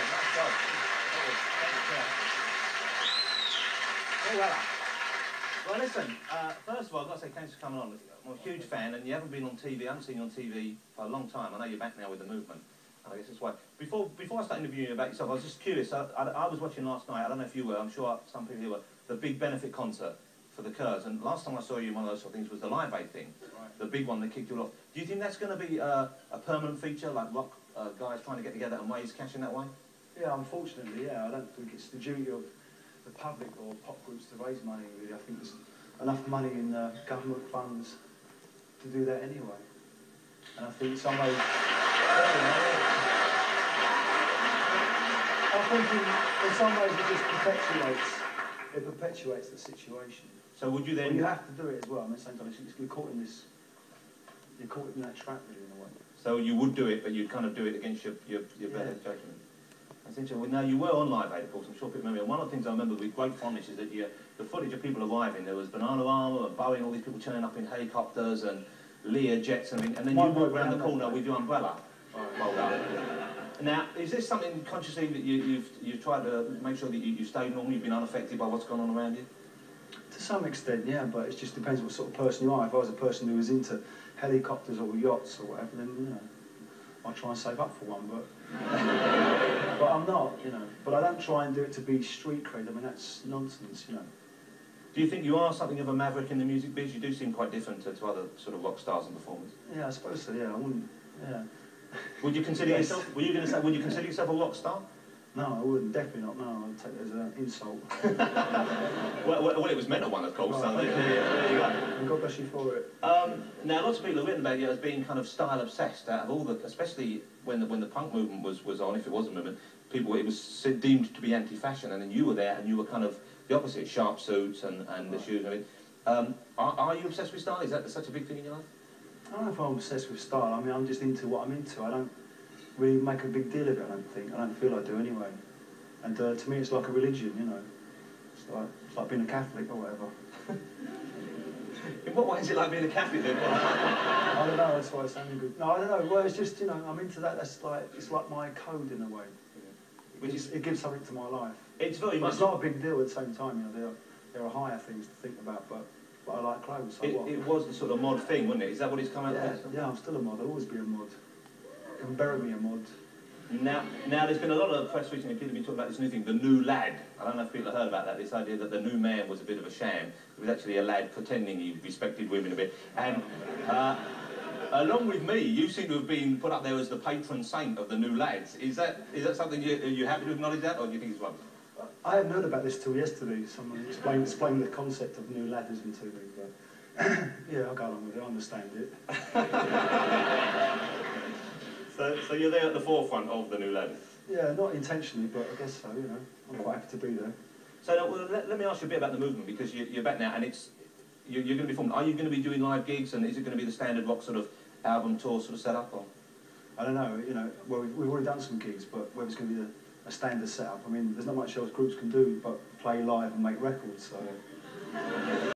Nice job. Oh, well. Well, listen, first of all, I've got to say thanks for coming on. I'm a huge fan, and you haven't been on TV, I haven't seen you on TV for a long time. I know you're back now with the movement, and I guess that's why. Before I start interviewing you about yourself, I was just curious. I was watching last night, I don't know if you were, I'm sure some people here were, the big benefit concert for the Kurds, and last time I saw you in one of those sort of things was the Live Aid thing, right. The big one that kicked you off. Do you think that's going to be a permanent feature, like rock guys trying to get together and raise cash in that way? Yeah, unfortunately, yeah. I don't think it's the duty of the public or pop groups to raise money, really. I think there's enough money in government funds to do that anyway. And I think in some ways... I think in some ways it just perpetuates the situation. So would you then... Well, you have to do it as well. I mean, at the same time, you're caught in this... You're caught in that trap, really, in a way. So you would do it, but you'd kind of do it against your better judgment. That's interesting. Well, now, you were on Live Aid, of course, I'm sure people remember. And one of the things I remember with great fondness is that the footage of people arriving, there was Bananarama and Boeing, all these people turning up in helicopters and Lear jets and then you walk around the corner with your umbrella. Well done. Now, is this something consciously that you've tried to make sure that you stay normal, you've been unaffected by what's gone on around you? To some extent, yeah, but it just depends what sort of person you are. If I was a person who was into helicopters or yachts or whatever, then, you know, I'll try and save up for one, but I'm not, you know. But I don't try and do it to be street cred. I mean, that's nonsense, you know. Do you think you are something of a maverick in the music biz? You do seem quite different to other sort of rock stars and performers. Yeah, I suppose so, yeah. I wouldn't, yeah. Would you consider yourself, were you going to say, would you consider yourself a rock star? No, I wouldn't, definitely not, no. I'd take it as an insult. well, it was meant to one, of course, so there you go. And God bless you for it. Now, lots of people have written about you as being kind of style-obsessed, out of all the, especially when the punk movement was on, if it was a movement, it was deemed to be anti-fashion, and then you were there, and you were kind of the opposite, sharp suits and the shoes and everything. Are you obsessed with style? Is that such a big thing in your life? I don't know if I'm obsessed with style. I mean, I'm just into what I'm into. I don't really make a big deal of it, I don't think. I don't feel I do anyway. And to me, it's like a religion, you know. It's like being a Catholic or whatever. In what way is it like being a Catholic then? I don't know, that's why it sounded good. No, I don't know. Well, it's just, you know, I'm into that. It's like my code in a way. It gives something to my life. It's very much... It's not a big deal at the same time, you know. There are higher things to think about, but I like clothes, so what? It was the sort of mod thing, wasn't it? Is that what it's come out of? Yeah, I'm still a mod. I'll always be a mod. You can bury me a mod. Now, there's been a lot of press recently, people have been talking about this new thing, the new lad. I don't know if people have heard about that, this idea that the new man was a bit of a sham. It was actually a lad pretending he respected women a bit. And along with me, you seem to have been put up there as the patron saint of the new lads. Is that something you're happy to acknowledge that, or do you think it's rubbish? I hadn't heard about this till yesterday. Someone explained the concept of new ladism to me, but yeah, I'll go along with it, I understand it. So you're there at the forefront of the new lad? Yeah, not intentionally, but I guess so, you know. I'm quite happy to be there. So now, well, let me ask you a bit about the movement, because you're back now, and you're going to be formed. Are you going to be doing live gigs, and is it going to be the standard rock sort of album tour sort of setup, or? I don't know, you know, well, we've already done some gigs, but whether it's going to be a standard setup, I mean, there's not much else groups can do but play live and make records, so...